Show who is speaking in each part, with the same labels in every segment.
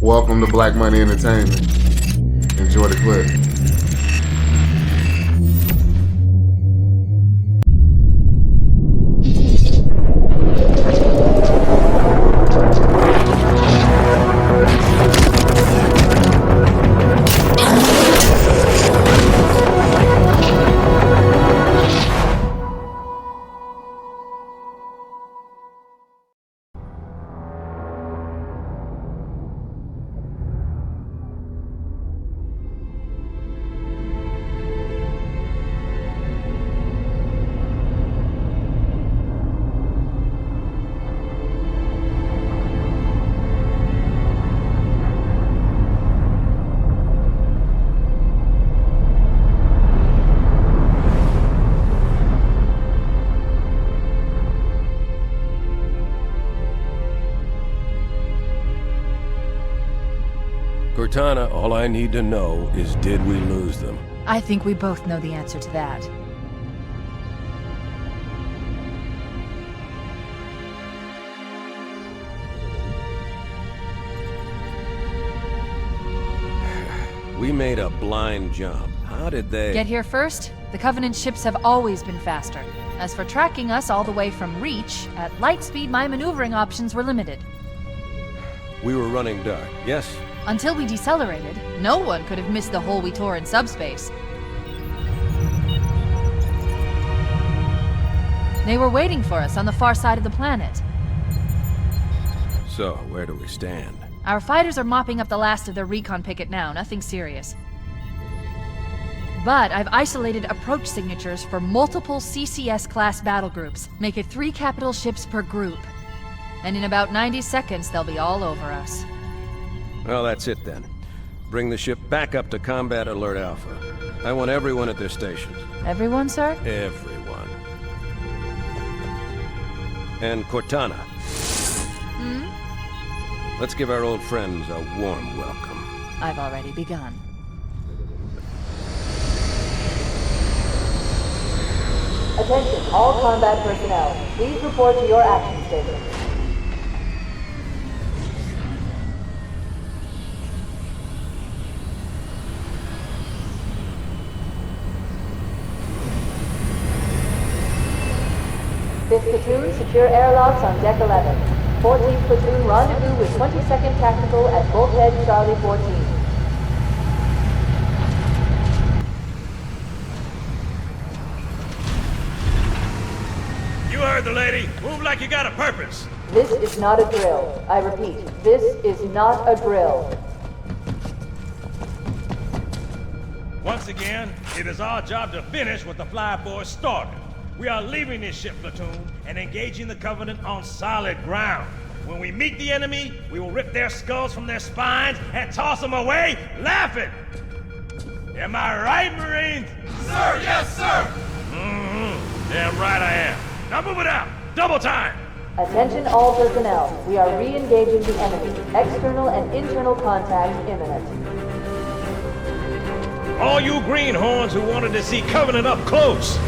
Speaker 1: Welcome to Black Money Entertainment. Enjoy the clip.
Speaker 2: Cortana, all I need to know is, did we lose them?
Speaker 3: I think we both know the answer to that.
Speaker 2: We made a blind jump. How did they...
Speaker 3: Get here first? The Covenant ships have always been faster. As for tracking us all the way from Reach, at light speed my maneuvering options were limited.
Speaker 2: We were running dark, yes?
Speaker 3: Until we decelerated, no one could have missed the hole we tore in subspace. They were waiting for us on the far side of the planet.
Speaker 2: So, where do we stand?
Speaker 3: Our fighters are mopping up the last of their recon picket now, nothing serious. But I've isolated approach signatures for multiple CCS-class battle groups. Make it 3 capital ships per group. And in about 90 seconds, they'll be all over us.
Speaker 2: Well, that's it then. Bring the ship back up to Combat Alert Alpha. I want everyone at their stations.
Speaker 3: Everyone, sir?
Speaker 2: Everyone. And Cortana. Let's give our old friends a warm welcome.
Speaker 3: I've already begun.
Speaker 4: Attention, all combat personnel. Please report to your action stations. Fifth platoon, secure airlocks on deck 11. 14th platoon, rendezvous with 22nd Tactical at Bulkhead Charlie 14.
Speaker 5: You heard the lady. Move like you got a purpose.
Speaker 4: This is not a drill. I repeat, this is not a drill.
Speaker 5: Once again, it is our job to finish what the flyboys started. We are leaving this ship platoon and engaging the Covenant on solid ground. When we meet the enemy, we will rip their skulls from their spines and toss them away, laughing. Am I right, Marines? Sir, yes, sir! Damn right I am. Now move it out! Double time!
Speaker 4: Attention all personnel. We are re-engaging the enemy. External and internal contact imminent.
Speaker 5: All you greenhorns who wanted to see Covenant up close,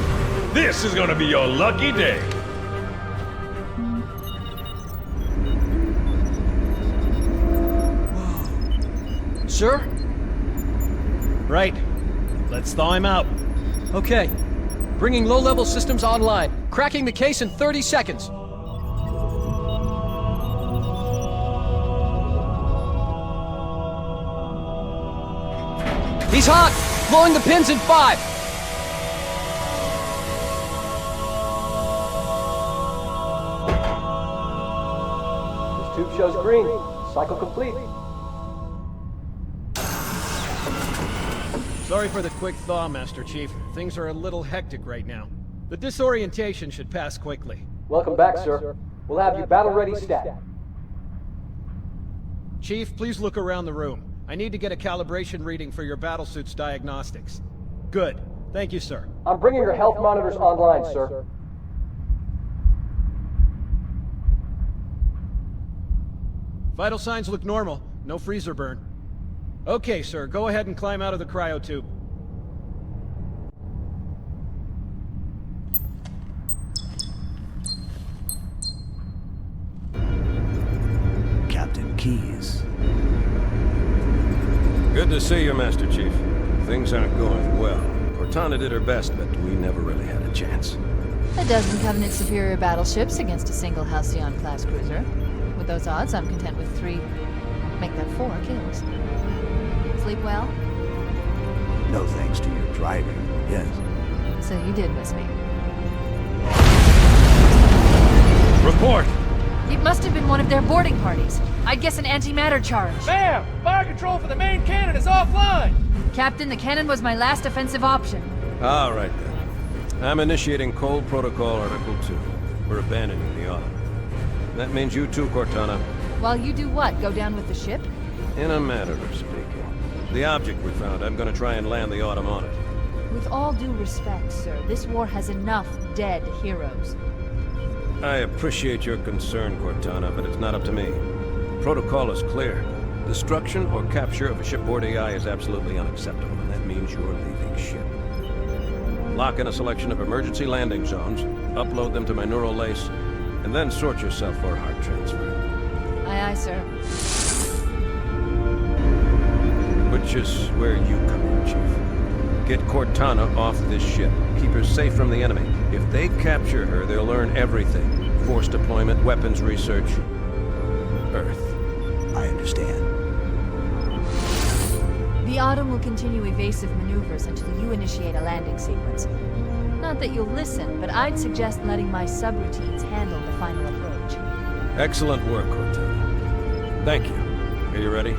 Speaker 5: this is gonna be your lucky day.
Speaker 6: Sir? Right. Let's thaw him out. Okay. Bringing low-level systems online. Cracking the case in 30 seconds. He's hot! Blowing the pins in 5!
Speaker 7: This tube shows green. Cycle complete.
Speaker 6: Sorry for the quick thaw, Master Chief. Things are a little hectic right now. The disorientation should pass quickly.
Speaker 7: Welcome back, sir. We'll have you battle-ready stat.
Speaker 6: Chief, please look around the room. I need to get a calibration reading for your battlesuit's diagnostics. Good. Thank you, sir.
Speaker 7: I'm bringing your health monitors online, sir.
Speaker 6: Vital signs look normal. No freezer burn. Okay, sir. Go ahead and climb out of the cryotube.
Speaker 8: Captain Keyes.
Speaker 2: Good to see you, Master Chief. Things aren't going well. Cortana did her best, but we never really had a chance.
Speaker 3: A dozen Covenant superior battleships against a single Halcyon-class cruiser. With those odds, I'm content with 3, make that 4 kills. Sleep well?
Speaker 8: No thanks to your driving, yes.
Speaker 3: So you did miss me.
Speaker 5: Report!
Speaker 3: It must have been one of their boarding parties. I'd guess an antimatter charge.
Speaker 6: Ma'am! Fire control for the main cannon is offline!
Speaker 3: Captain, the cannon was my last offensive option.
Speaker 2: All right, then. I'm initiating Cold Protocol Article 2. We're abandoning the Autumn. That means you too, Cortana.
Speaker 3: While you do what? Go down with the ship?
Speaker 2: In a matter of speaking. The object we found, I'm gonna try and land the Autumn on it.
Speaker 3: With all due respect, sir, this war has enough dead heroes.
Speaker 2: I appreciate your concern, Cortana, but it's not up to me. Protocol is clear. Destruction or capture of a shipboard AI is absolutely unacceptable, and that means you're leaving ship. Lock in a selection of emergency landing zones, upload them to my neural lace, and then sort yourself for a heart transfer.
Speaker 3: Aye, aye, sir.
Speaker 2: Which is where you come in, Chief. Get Cortana off this ship. Keep her safe from the enemy. If they capture her, they'll learn everything. Force deployment, weapons research. Earth.
Speaker 8: I understand.
Speaker 3: The Autumn will continue evasive maneuvers until you initiate a landing sequence. Not that you'll listen, but I'd suggest letting my subroutines handle the final approach.
Speaker 2: Excellent work, Cortana. Thank you. Are you ready?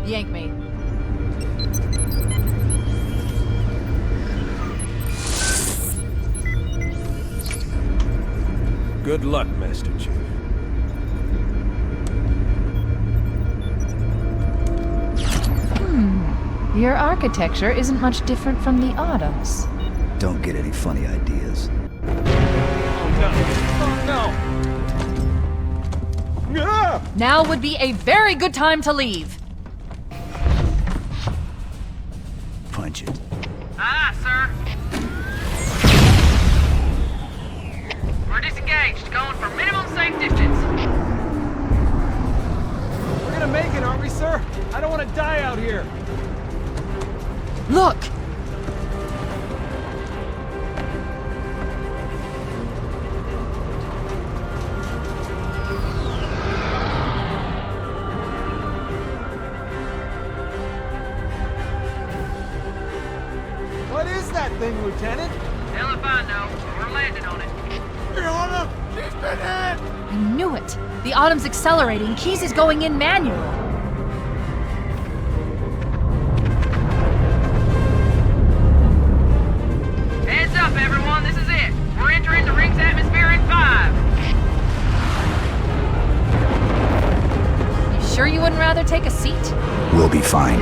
Speaker 3: Yank me.
Speaker 2: Good luck, Master Chief.
Speaker 3: Your architecture isn't much different from the Autumn's.
Speaker 8: Don't get any funny ideas.
Speaker 3: Now would be a very good time to leave.
Speaker 8: Punch it.
Speaker 9: Aye, sir. We're disengaged, going for minimum safe distance.
Speaker 6: We're gonna make it, aren't we, sir? I don't want to die out here.
Speaker 3: Look!
Speaker 6: What is that thing, Lieutenant?
Speaker 9: Hell if I know, but we're landing on it.
Speaker 6: She's been hit!
Speaker 3: I knew it! The Autumn's accelerating, Keys is going in manual.
Speaker 9: Heads up, everyone, this is it. We're entering the ring's atmosphere in 5.
Speaker 3: You sure you wouldn't rather take a seat?
Speaker 8: We'll be fine.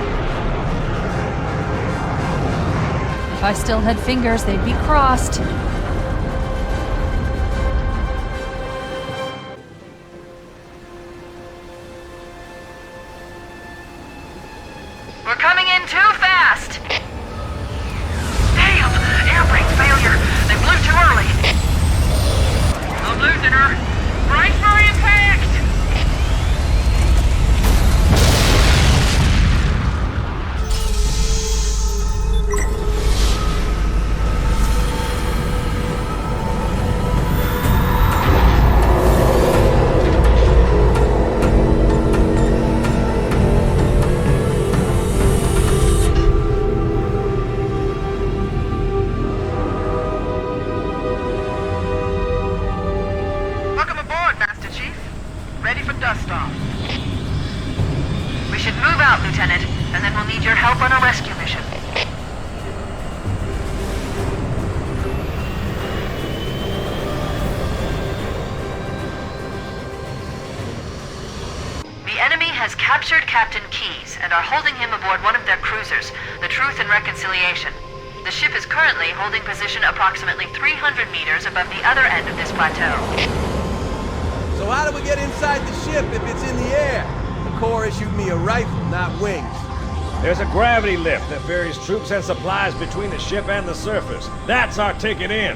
Speaker 3: If I still had fingers, they'd be crossed.
Speaker 9: We're coming in too fast! Damn! Air brake failure! They blew too early! I'm losing her! Brace for impact! Welcome aboard, Master Chief. Ready for dust-off. We should move out, Lieutenant, and then we'll need your help on a rescue mission. The enemy has captured Captain Keyes and are holding him aboard one of their cruisers, the Truth and Reconciliation. The ship is currently holding position approximately 300 meters above the other end of this plateau.
Speaker 10: So how do we get inside the ship if it's in the air? The Corps issued me a rifle, not wings.
Speaker 5: There's a gravity lift that ferries troops and supplies between the ship and the surface. That's our ticket in.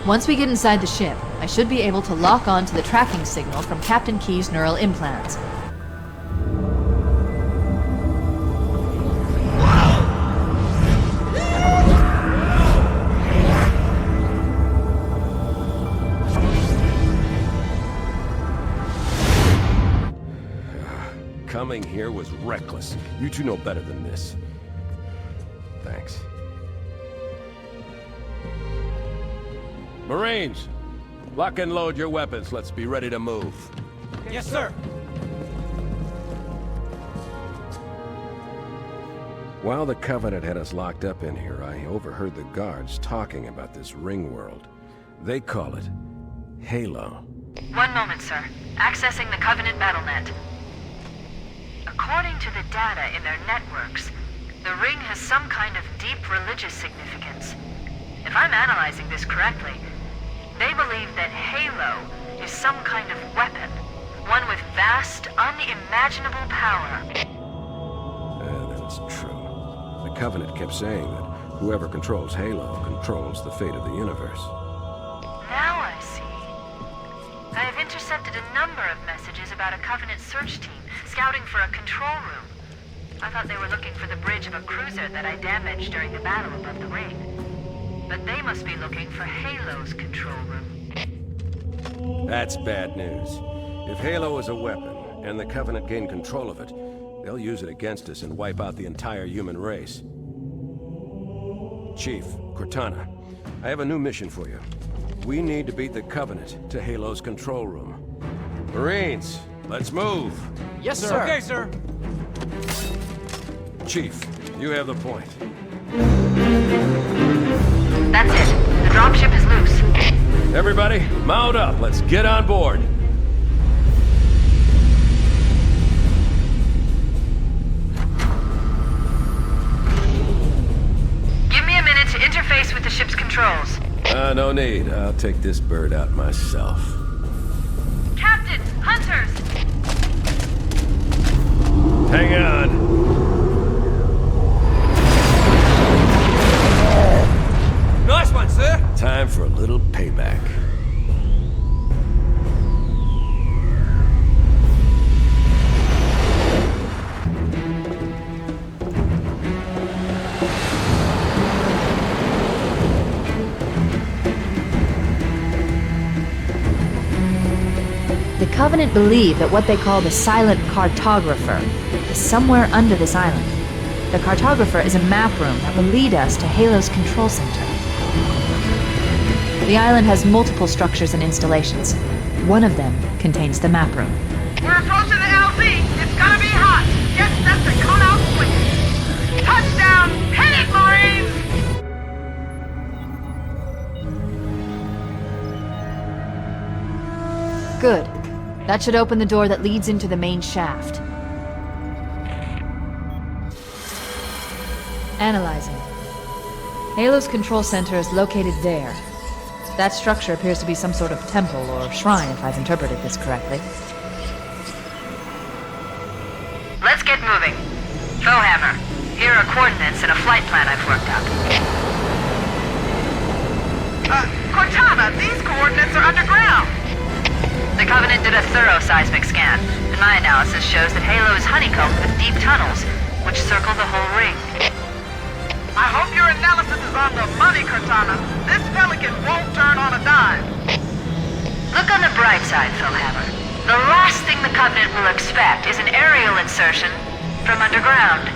Speaker 3: Once we get inside the ship, I I should be able to lock on to the tracking signal from Captain Key's neural implants.
Speaker 2: Coming here was reckless. You two know better than this. Thanks. Marines, lock and load your weapons. Let's be ready to move.
Speaker 10: Yes, sir.
Speaker 2: While the Covenant had us locked up in here, I overheard the guards talking about this ring world. They call it Halo.
Speaker 9: One moment, sir. Accessing the Covenant BattleNet. According to the data in their networks, the ring has some kind of deep religious significance. If I'm analyzing this correctly, they believe that Halo is some kind of weapon, one with vast, unimaginable power.
Speaker 2: That's true. The Covenant kept saying that whoever controls Halo controls the fate of the universe.
Speaker 9: Now I see. I have intercepted a number of messages about a Covenant search team scouting for a control room. I thought they were looking for the bridge of a cruiser that I damaged during the battle above the ring. But they must be looking for Halo's control room.
Speaker 2: That's bad news. If Halo is a weapon, and the Covenant gain control of it, they'll use it against us and wipe out the entire human race. Chief, Cortana, I have a new mission for you. We need to beat the Covenant to Halo's control room. Marines, let's move!
Speaker 6: Yes, sir.
Speaker 10: Okay, sir.
Speaker 2: Chief, you have the point.
Speaker 9: That's it. The dropship is loose.
Speaker 2: Everybody, mount up. Let's get on board.
Speaker 9: Give me a minute to interface with the ship's controls.
Speaker 2: No need. I'll take this bird out myself.
Speaker 9: Captain! Hunters!
Speaker 2: Hang on.
Speaker 10: Nice one, sir.
Speaker 2: Time for a little payback.
Speaker 3: The Covenant believe that what they call the silent cartographer is somewhere under this island. The cartographer is a map room that will lead us to Halo's control center. The island has multiple structures and installations. One of them contains the map room.
Speaker 11: We're approaching the LZ. It's gonna be hot. Get set to come out swinging. Touchdown! Hit it, Marines!
Speaker 3: Good. That should open the door that leads into the main shaft. Analyzing. Halo's control center is located there. That structure appears to be some sort of temple or shrine, if I've interpreted this correctly.
Speaker 9: Let's get moving. Foehammer, here are coordinates and a flight plan I've worked out.
Speaker 11: Cortana, these coordinates are underground.
Speaker 9: The Covenant did a thorough seismic scan, and my analysis shows that Halo is honeycombed with deep tunnels, which circle the whole ring.
Speaker 11: I hope your analysis is on the money, Cortana. This Pelican won't turn on a dime.
Speaker 9: Look on the bright side, Foehammer. The last thing the Covenant will expect is an aerial insertion from underground.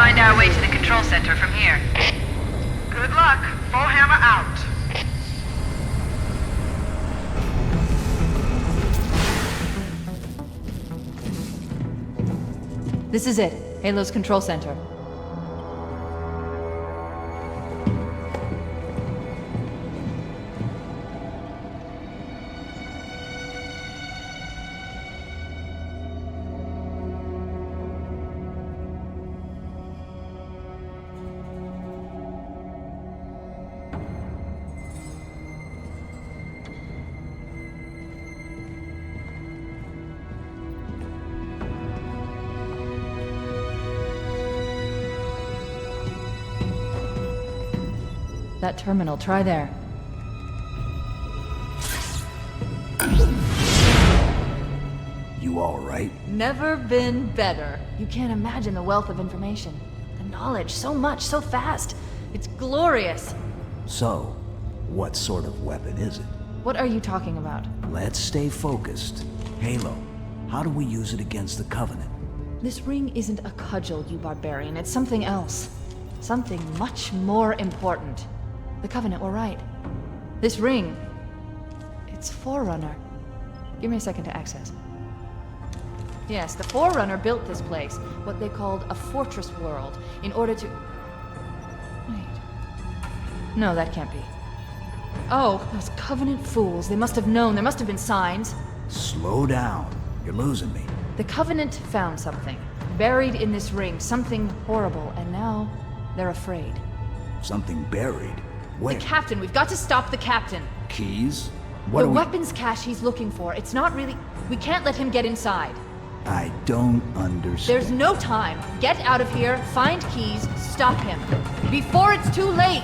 Speaker 9: Our way to the control center from here.
Speaker 11: Good luck. Foehammer out.
Speaker 3: This is it. Halo's control center. That terminal, try there.
Speaker 8: You all right?
Speaker 3: Never been better. You can't imagine the wealth of information. The knowledge, so much, so fast. It's glorious.
Speaker 8: So, what sort of weapon is it?
Speaker 3: What are you talking about?
Speaker 8: Let's stay focused. Halo, how do we use it against the Covenant?
Speaker 3: This ring isn't a cudgel, you barbarian. It's something else. Something much more important. The Covenant were right. This ring... it's Forerunner. Give me a second to access. Yes, the Forerunner built this place, what they called a fortress world, in order to... Wait... No, that can't be. Oh, those Covenant fools. They must have known. There must have been signs.
Speaker 8: Slow down. You're losing me.
Speaker 3: The Covenant found something. Buried in this ring. Something horrible. And now, they're afraid.
Speaker 8: Something buried? Where?
Speaker 3: The captain. We've got to stop the captain.
Speaker 8: Keys? What
Speaker 3: The weapons cache he's looking for. It's not really... We can't let him get inside.
Speaker 8: I don't understand.
Speaker 3: There's no time. Get out of here, find keys, stop him. Before it's too late!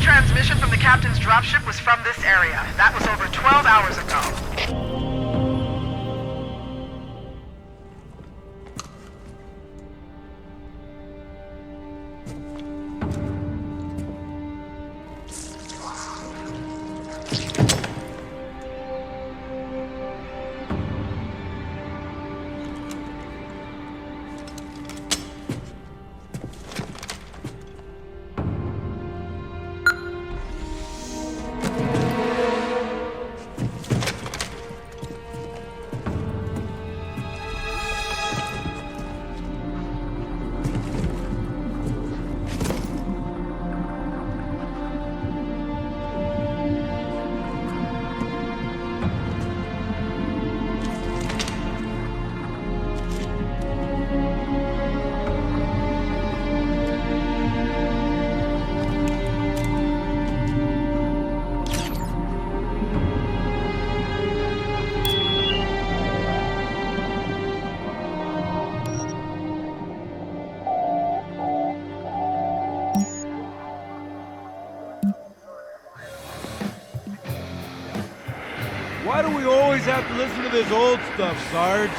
Speaker 11: Transmission from the captain's dropship was from this area. That was over 12 hours ago.
Speaker 5: Why do we always have to listen to this old stuff, Sarge?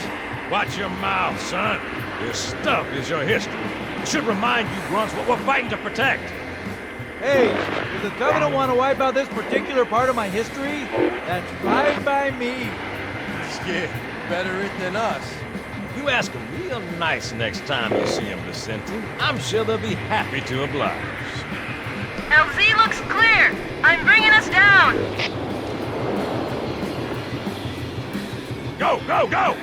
Speaker 2: Watch your mouth, son. This stuff is your history. It should remind you grunts what we're fighting to protect.
Speaker 12: Hey, does the Covenant want to wipe out this particular part of my history? That's fine by me.
Speaker 10: Yeah, better it than us.
Speaker 2: You ask them real nice next time you see them, Vicente. I'm sure they'll be happy to oblige.
Speaker 11: LZ looks clear. I'm bringing us down.
Speaker 2: Go, go, go!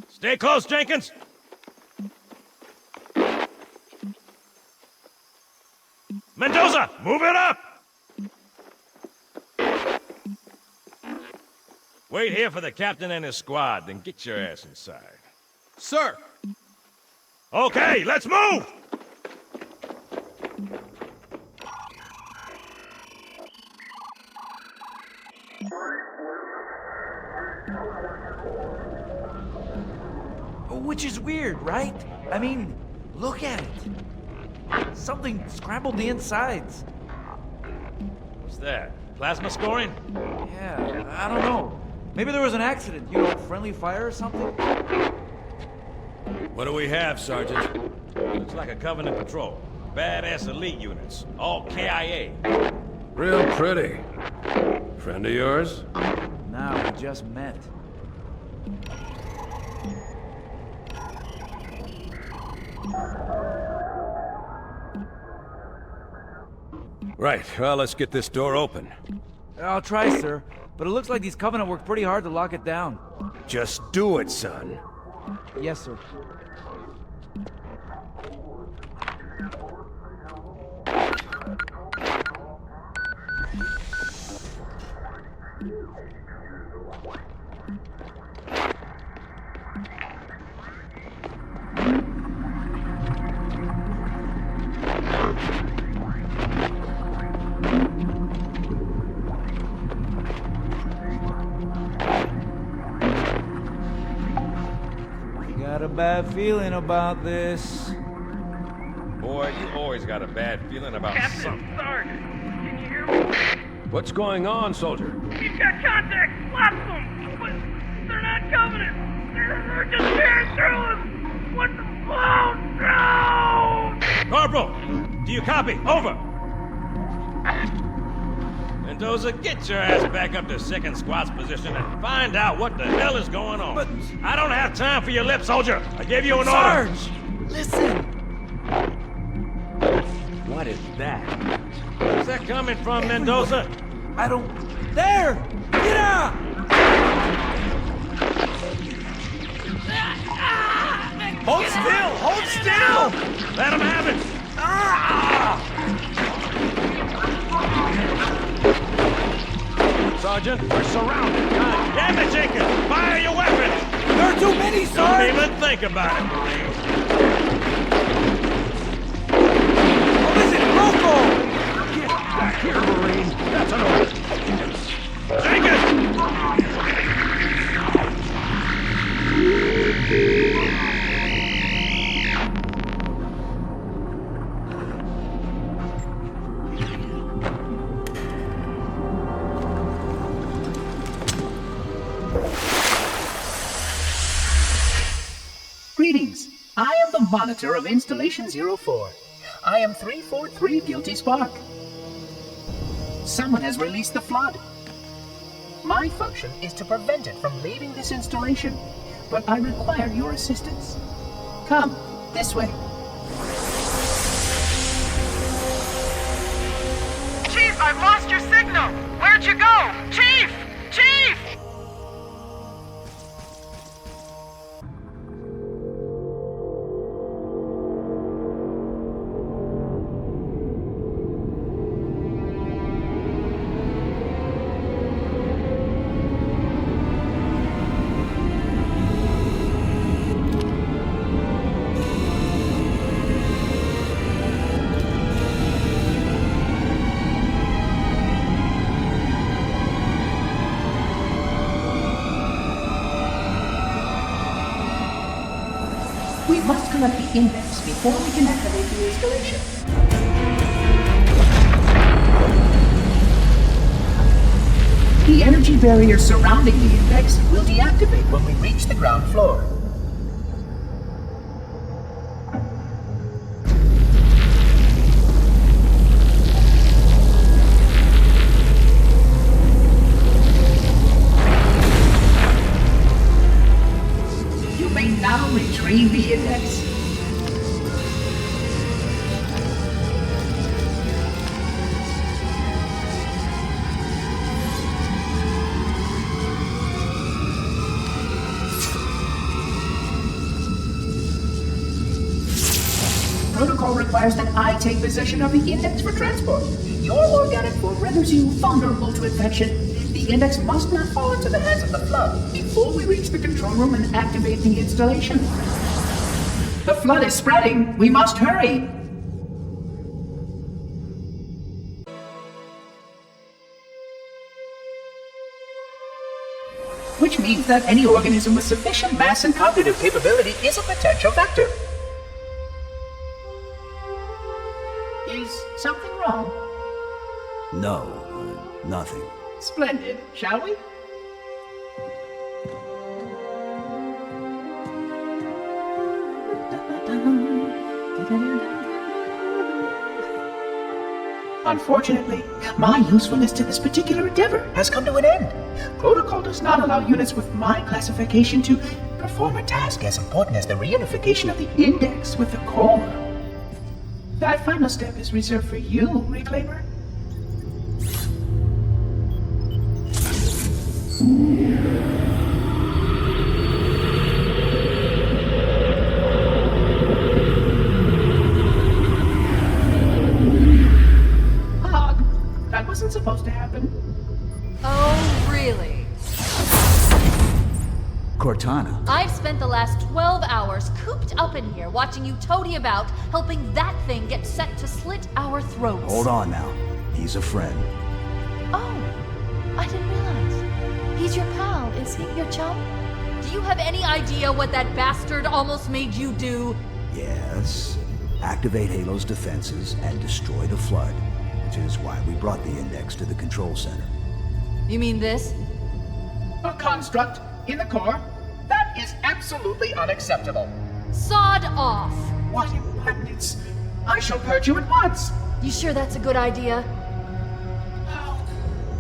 Speaker 2: Stay close, Jenkins. Mendoza, move it up! Wait here for the captain and his squad, then get your ass inside.
Speaker 10: Sir!
Speaker 2: Okay, let's move!
Speaker 12: Which is weird, right? I mean, look at it. Something scrambled the insides.
Speaker 2: What's that? Plasma scoring?
Speaker 12: Yeah, I don't know. Maybe there was an accident, you know, friendly fire or something?
Speaker 2: What do we have, Sergeant?
Speaker 5: Looks like a Covenant patrol. Badass elite units. All KIA.
Speaker 2: Real pretty. Friend of yours?
Speaker 12: Now we just met.
Speaker 2: Right, well, let's get this door open.
Speaker 12: I'll try, sir. But it looks like these Covenant worked pretty hard to lock it down.
Speaker 2: Just do it, son.
Speaker 12: Yes, sir. Got a bad feeling about this.
Speaker 5: Boy, you always got a bad feeling about something.
Speaker 11: Sarge, can you hear me?
Speaker 2: What's going on, soldier?
Speaker 11: He's got contacts, lots of them, but they're not Covenant. They're just tearing through us. What the? Oh, no!
Speaker 5: Corporal, do you copy? Over. Mendoza, get your ass back up to second squad's position and find out what the hell is going on. But I don't have time for your lip, soldier. I gave you an order.
Speaker 12: Sarge, listen.
Speaker 2: What is that?
Speaker 5: Where's that coming from, Mendoza?
Speaker 12: I don't... There! Get out!
Speaker 5: Hold still! Hold still! Let him have it!
Speaker 2: Sergeant, we're surrounded.
Speaker 5: God damn it, Jenkins! Fire your weapons!
Speaker 12: There are too many,
Speaker 5: Don't
Speaker 12: Sarge!
Speaker 5: even think about it, Marine.
Speaker 12: What is it? Local!
Speaker 2: Get back here, Marine. That's an order.
Speaker 5: Jenkins!
Speaker 13: Greetings. I am the monitor of Installation 04. I am 343 Guilty Spark. Someone has released the flood. My function is to prevent it from leaving this installation, but I require your assistance. Come, this way.
Speaker 11: Chief, I've lost your signal. Where'd you go? Chief! Chief!
Speaker 13: We must collect the index before we can activate the installation. The energy barrier surrounding the index will deactivate when we reach the ground floor. You may now retrieve the index. Protocol requires that I take possession of the index for transport. Your organic form renders you vulnerable to infection. The index must not fall into the hands of the flood before we reach the control room and activate the installation. The flood is spreading. We must hurry. Which means that any organism with sufficient mass and cognitive capability is a potential vector. Is something wrong?
Speaker 8: No, nothing.
Speaker 13: Splendid, shall we? Unfortunately, my usefulness to this particular endeavor has come to an end. Protocol does not allow units with my classification to perform a task as important as the reunification of the index with the core. That final step is reserved for you, Reclaimer. That wasn't supposed to happen.
Speaker 9: Oh, really?
Speaker 8: Cortana.
Speaker 9: I've spent the last 12 hours cooped up in here watching you toady about, helping that thing get set to slit our throats.
Speaker 8: Hold on now. He's a friend.
Speaker 3: Oh, I didn't realize. He's your pal, is he? Your chum?
Speaker 9: Do you have any idea what that bastard almost made you do?
Speaker 8: Yes. Activate Halo's defenses and destroy the Flood, which is why we brought the index to the control center.
Speaker 9: You mean this?
Speaker 13: A construct in the core? That is absolutely unacceptable.
Speaker 9: Sod off!
Speaker 13: What impertinence! I shall purge you at once!
Speaker 9: You sure that's a good idea?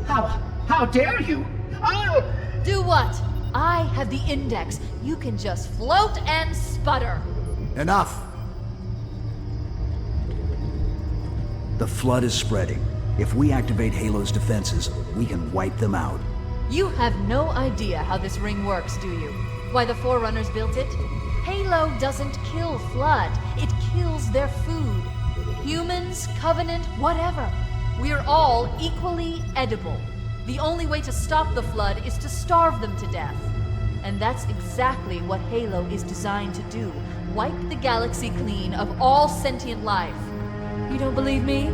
Speaker 13: How dare you? I'll...
Speaker 9: Do what? I have the index. You can just float and sputter.
Speaker 8: Enough! The Flood is spreading. If we activate Halo's defenses, we can wipe them out.
Speaker 9: You have no idea how this ring works, do you? Why the Forerunners built it? Halo doesn't kill Flood. It kills their food. Humans, Covenant, whatever. We're all equally edible. The only way to stop the Flood is to starve them to death. And that's exactly what Halo is designed to do. Wipe the galaxy clean of all sentient life. You don't believe me?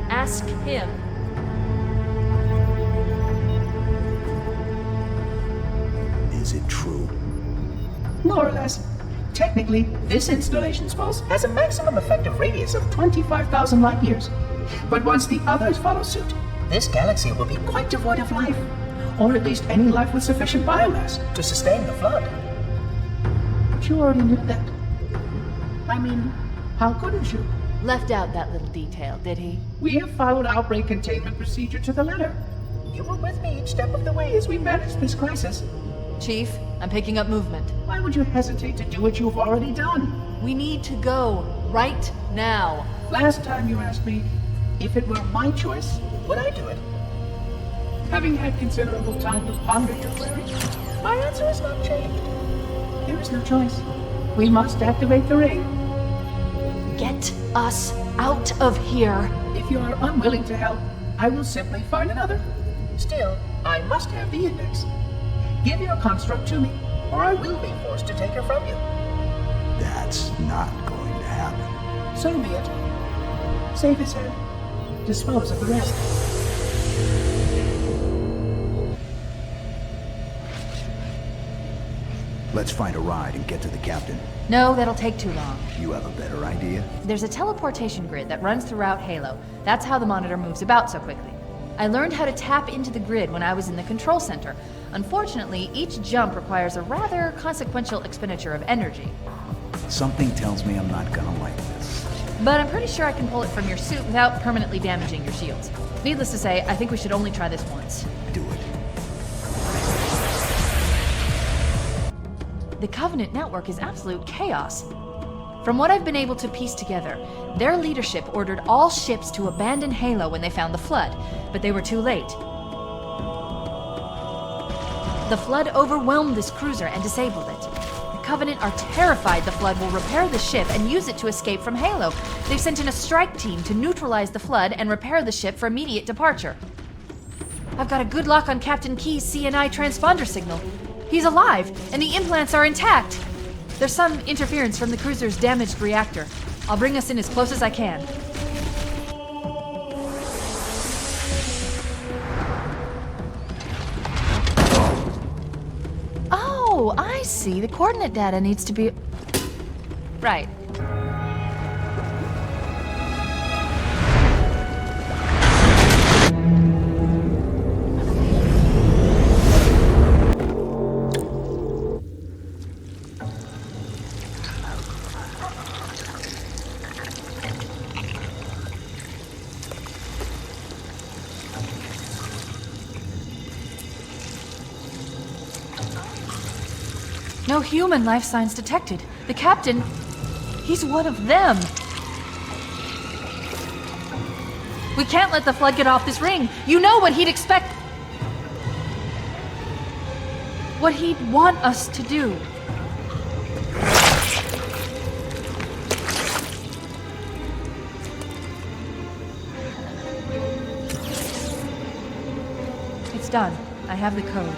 Speaker 9: Ask him.
Speaker 8: Is it true?
Speaker 13: More or less. Technically, this installation's pulse has a maximum effective radius of 25,000 light years. But once the others follow suit, this galaxy will be quite devoid of life. Or at least any life with sufficient biomass to sustain the Flood. But you already knew that. I mean, how couldn't you?
Speaker 3: Left out that little detail, did he?
Speaker 13: We have followed outbreak containment procedure to the letter. You were with me each step of the way as we managed this crisis.
Speaker 3: Chief, I'm picking up movement.
Speaker 13: Why would you hesitate to do what you've already done?
Speaker 3: We need to go right now.
Speaker 13: Last time you asked me, if it were my choice, would I do it? Having had considerable time to ponder your query, my answer has not changed. There is no choice. We must activate the ring.
Speaker 3: Get us out of here.
Speaker 13: If you are unwilling to help, I will simply find another. Still, I must have the index. Give your construct to me, or I will be forced to take her from you.
Speaker 8: That's not going to happen.
Speaker 13: So be it. Save his head. Dispose of the rest.
Speaker 8: Let's find a ride and get to the captain.
Speaker 3: No, that'll take too long.
Speaker 8: You have a better idea?
Speaker 3: There's a teleportation grid that runs throughout Halo. That's how the monitor moves about so quickly. I learned how to tap into the grid when I was in the control center. Unfortunately, each jump requires a rather consequential expenditure of energy.
Speaker 8: Something tells me I'm not gonna like this.
Speaker 3: But I'm pretty sure I can pull it from your suit without permanently damaging your shields. Needless to say, I think we should only try this once.
Speaker 8: Do it.
Speaker 3: The Covenant network is absolute chaos. From what I've been able to piece together, their leadership ordered all ships to abandon Halo when they found the Flood, but they were too late. The Flood overwhelmed this cruiser and disabled it. The Covenant are terrified the Flood will repair the ship and use it to escape from Halo. They've sent in a strike team to neutralize the Flood and repair the ship for immediate departure. I've got a good lock on Captain Key's CNI transponder signal. He's alive, and the implants are intact. There's some interference from the cruiser's damaged reactor. I'll bring us in as close as I can. Oh, I see. The coordinate data needs to be... Right. No human life signs detected. The captain, he's one of them. We can't let the Flood get off this ring. You know what he'd expect. What he'd want us to do. It's done. I have the code.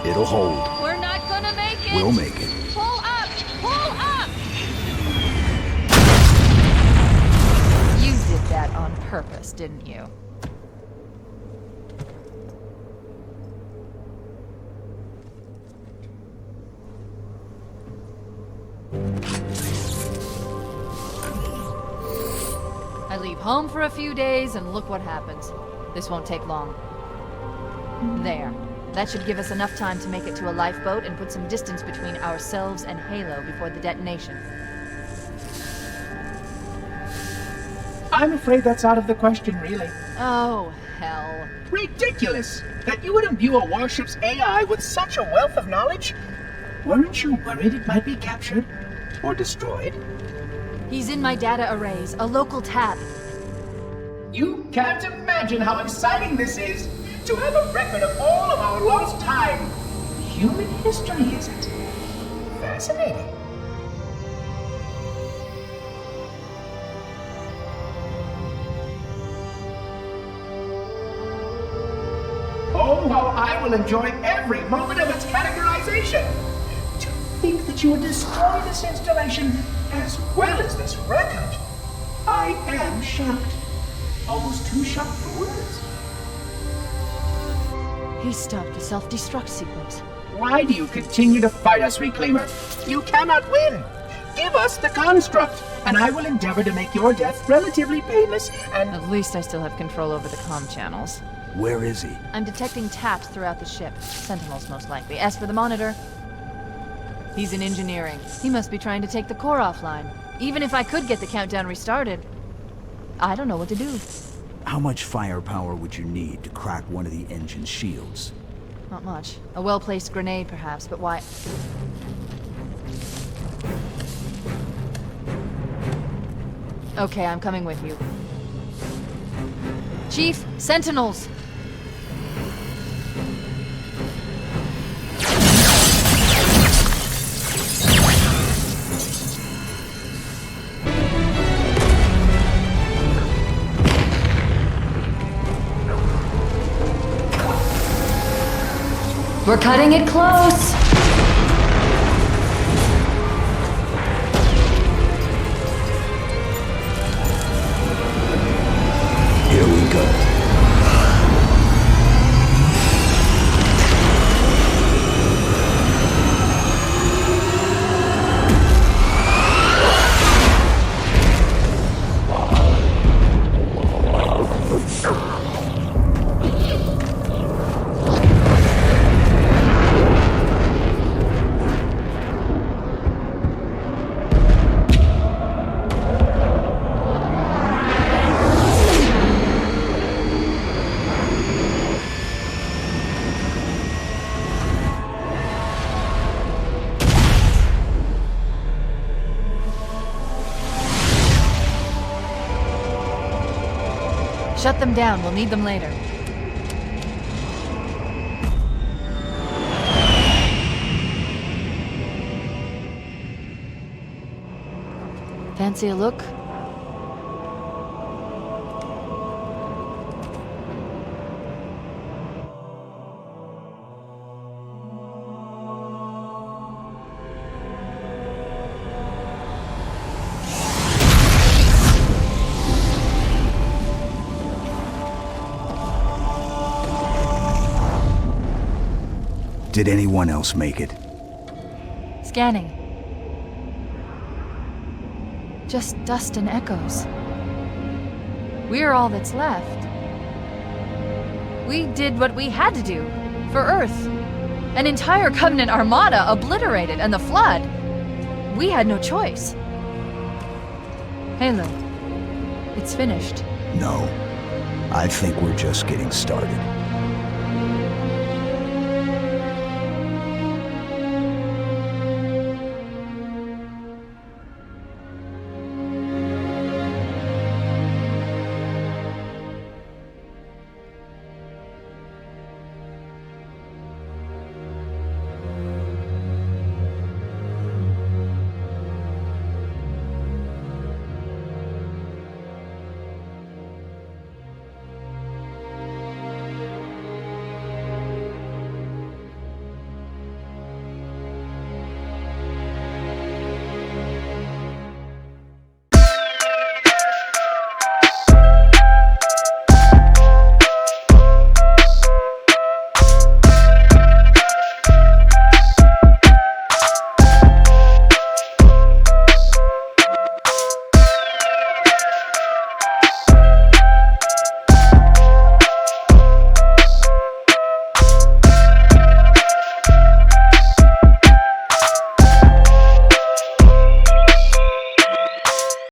Speaker 8: It'll hold.
Speaker 3: We're not gonna make it!
Speaker 8: We'll make it.
Speaker 3: Pull up! Pull up! You did that on purpose, didn't you? I leave home for a few days and look what happens. This won't take long. There. That should give us enough time to make it to a lifeboat and put some distance between ourselves and Halo before the detonation.
Speaker 13: I'm afraid that's out of the question, really.
Speaker 3: Oh, hell.
Speaker 13: Ridiculous! That you would imbue a warship's AI with such a wealth of knowledge? Weren't you worried it might be captured? Or destroyed?
Speaker 3: He's in my data arrays, a local tab.
Speaker 13: You can't imagine how exciting this is! To have a record of all of our lost time! Human history, is it? Fascinating. Oh, how I will enjoy every moment of its categorization! To think that you would destroy this installation as well as this record! I am shocked. Almost too shocked for words.
Speaker 3: He stopped the self-destruct sequence.
Speaker 13: Why do you continue to fight us, Reclaimer? You cannot win! Give us the construct, and I will endeavor to make your death relatively painless and...
Speaker 3: At least I still have control over the comm channels.
Speaker 8: Where is he?
Speaker 3: I'm detecting taps throughout the ship. Sentinels, most likely. As for the monitor... He's in engineering. He must be trying to take the core offline. Even if I could get the countdown restarted, I don't know what to do.
Speaker 8: How much firepower would you need to crack one of the engine's shields?
Speaker 3: Not much. A well-placed grenade, perhaps, but why... Okay, I'm coming with you. Chief, Sentinels! We're cutting it close!
Speaker 8: Here we go.
Speaker 3: Shut them down. We'll need them later. Fancy a look?
Speaker 8: Did anyone else make it?
Speaker 3: Scanning. Just dust and echoes. We're all that's left. We did what we had to do. For Earth. An entire Covenant armada obliterated, and the Flood. We had no choice. Halo. It's finished.
Speaker 8: No. I think we're just getting started.